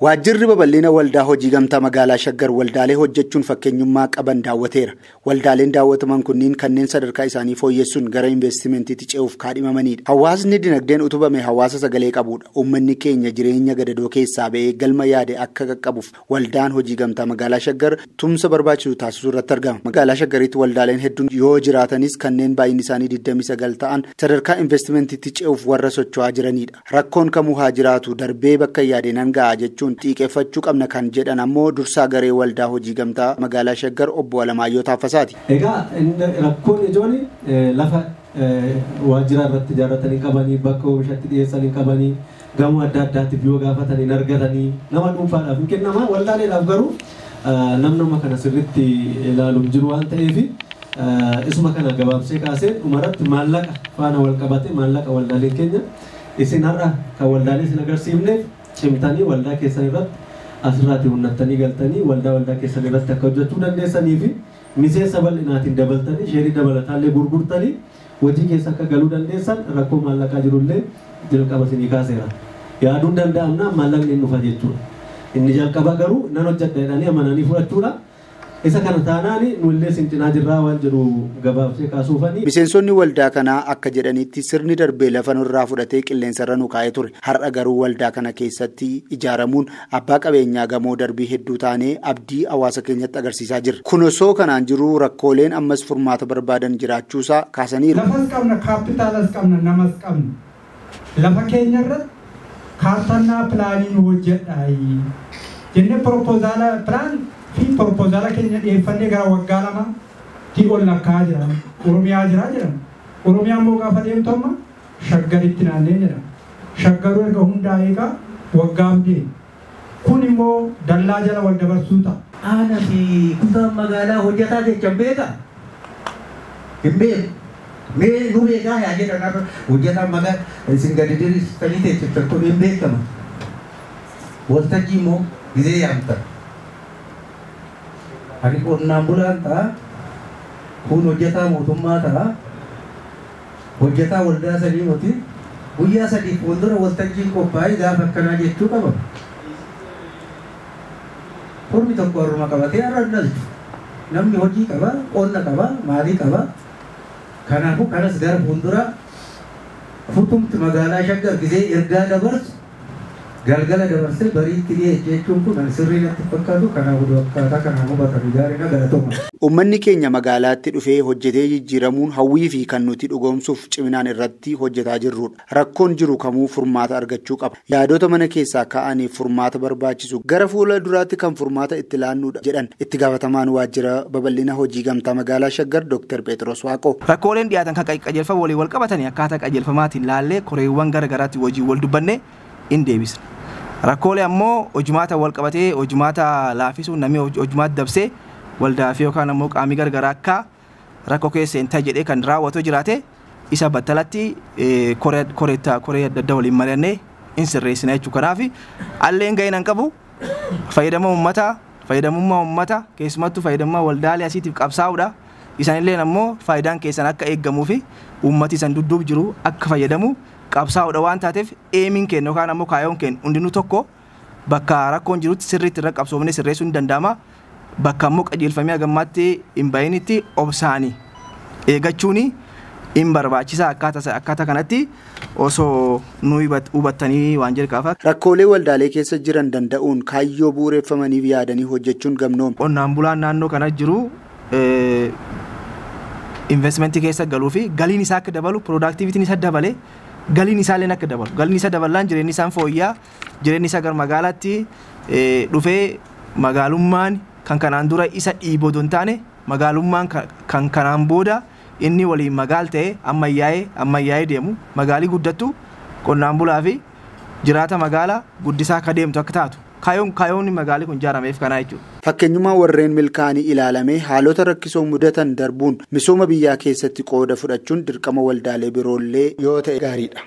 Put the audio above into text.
Waajjirri babal'ina waldaa hojii gamtaa magaalaa Shaggar waldaalee hojjechuun fakkeenyummaa qaban daawwateera. Waldaaleen daawwataman kunniin kanneen sadarkaa isaanii fooyyessuun gara investimeentiitti ce'uuf kaadhimamanidha. Hawaasni dinagdeen utubame hawaasa sagalee qabudha. Uummanni keenya jireenya gadadoo keessaa ba'ee galma yaade akka qaqqabuuf waldaan hojii gamtaa magaalaa Shaggar tumsa barbaachisu taasisuu irratti argama. Magaalaa Shaggaritti waldaaleen hedduun yoo jiraatanis kanneen baay'inni isaanii 29 ta'an sadarkaa investimeentiitti ce'uuf warra socho'aa jiranidha. Rakkoon kamuu haa jiraatu darbee bakka yaadeen hanga'a jechuun xiqqeeffachuu qabna kan jedhan ammoo dursaa garee waldaa hojii gamtaa magaalaa Shaggar obbo Alamaayyoo Taaffasaati. Egaa rakkoon ijoon lafa waajjira irratti ijaarratanii qabanii bakka oomishatti dhiyeessanii qabanii gamoo adda addaatiif yoo gaafatanii argatanii nama dhuunfaadhaaf hin kennamaa waldaaleedhaaf garuu nama kana sirriitti ilaaluun jiru waan ta'eef isuma kana gabaabsee kaasee dhumarratti maallaqa faana wal qabate maallaqa waldaaleen keenya isin har'a kan waldaalee isin agarsiifneef cimtanii waldaa keessan irratti asirraatti hunnattanii galtanii waldaa keessan irratti akka hojjechuu dandeessanii fi miseensa bal'inaatiin dabaltanii sheerii dabalataallee gurgurtanii hojii keessa akka galuu dandeessan rakkoo maallaqaa jirullee jalqaba isinii kaaseera. Yaaduun danda'amna maallaqni hin dhufa jechuudha. Inni jalqaba garuu nan hojjedha jedhanii amananii fudhachuudha. Isa kana taanaan nullee sincinaa jirraa waan jedhu gabaabsee kaasuufanii. Miseensonni waldaa kanaa akka jedhanitti sirni darbee lafa nurraa fudhatee qilleensarra nu kaa'ee ture. Har'a garuu waldaa kana keessatti ijaaramuun abbaa qabeenyaa gamoo darbii hedduu taanee abdii hawaasa keenyatti agarsiisaa jirra. Kun osoo kanaan jiru rakkooleen ammas furmaata barbaadan jiraachuusaa kaasaniiru. Lafas qabna, kaapitaalas qabna, namas qabna. Lafa keenyarratti kaartannaa pilaanii hojjedhaa jennee propoozaala pilaan fi propoozaala keenya dhiyeeffannee gara waggaa lama ol lakkaa jiran Oromiyaa jira jedhama. Oromiyaan immoo gaafa deemtu amma Shaggaritti naannee jedhama. Shaggaruu erga hundaa eegaa waggaam deema. Kun immoo dallaa jala wal dabarsuu ta'a. Aanaa fi kutaan magaalaa hojjetaa jechaan beekaa? Hin beeku. Mee nu beekaa yaa jedhan hojjetaan magaalaa isin gadi diriirsanii teessiftan kun hin beekama. Waltajjii immoo gizee yaamta. Ani qonnaan bulaan ta'a, kun hojjetaa mootummaa ta'a, hojjetaa waldaa sadii moti, guyyaa sadii fuuldura waltajjiin qophaa'ee gaafa akkanaa jechuu qaba. Kurmi tokko haruma qabatee arrannas namni hojii qaba, qonna qaba, maalii qaba. Kanaafuu kanas gara fuuldura futumti magaalaa Shaggar gizee ergaa dabarsu galgala dabarsee bariitti jechuun kun sirrii natti fakkaatu kanaafuu akkaataa kanaan hubatanii gaariidha galatoomaa. Uummanni keenya magaalaatti dhufee hojjetee jijjiiramuun hawwii fi kan nuti dhugoomsuuf ciminaan irratti hojjetaa jirrudha. Rakkoon jiru kamuu furmaata argachuu qaba. Yaadota mana keessaa ka'aniif furmaata barbaachisu gara fuula duraatti kan furmaata itti laannuudha jedhan itti gaafatamaan waajjira babal'ina hojii gamtaa magaalaa Shaggar Dr. Pheexroos Waaqoo. Rakkooleen dhiyaatan kan qajeelfama walii wal qabatanii akkaataa qajeelfamaatiin laallee koreewwan garagaraatti hojii wal dubbannee hin deebisne. Rakkoolee ammoo hojumaata wal qabatee hojumaata laafisuun namni hojumaata dabsee waldaa fi yookaan ammoo qaamii gargaraa akka rakkoo keessa hin ta'e jedhee kan raawwatu jiraate isa battalatti koree adda addaa waliin mari'annee hin sirreessina jechuudha. Kanaaf alleen ga'een hin qabu fayyadamummaa uummata keessumattuu fayyadamummaa waldaalee asiitiif qabsaa'uudha. Isaanillee ammoo faayidaan keessan akka eeggamuu fi uummati isan dudduub jiru akka fayyadamu qabsaa'uudha waan taateef eemiin keenya yookaan ammoo kaayoon keenya hundinuu tokko bakka rakkoon jirutti sirriitti irra qabsoomnee sirreessuun ni danda'ama. Bakka ammoo qajeelfamee hagammaatti hin baay'initti obsaanii eeggachuun hin barbaachisaa akkaataa kanatti osoo nu hubattanii waan jalqabaaf. Rakkoolee waldaalee keessa jiran danda'uun kaayyoo bu'uureffamaniif yaadanii hojjechuun gamnoom. Qonnaan bulaan naannoo kana jiru investmentii keessa galuu fi galiin isaa akka dabalu productivitiin isa dabale. Galiin isaallee akka dabalu galiin isa dabalaan jireenyi isaan fooyyaa jireenyi isaa gara magaalaatti dhufee magaalummaan kan kanaan dura isa dhiiboo don taane magaalummaan kan kanaan booda inni waliin magaal ta'e ammayyaa'ee deemu magaalii guddattu qonnaan bulaa fi jiraata magaalaa guddisaa akka deemtu akka taatu kaayoon magaalii kun ijaarameef kanaa jechuudha. Fakkeenyummaa warreen milkaanii ilaalamee haalota rakkisoo mudatan darbuun misooma biyyaa keessatti qooda fudhachuun dirqama waldaalee biroollee yoo ta'e gaariidha.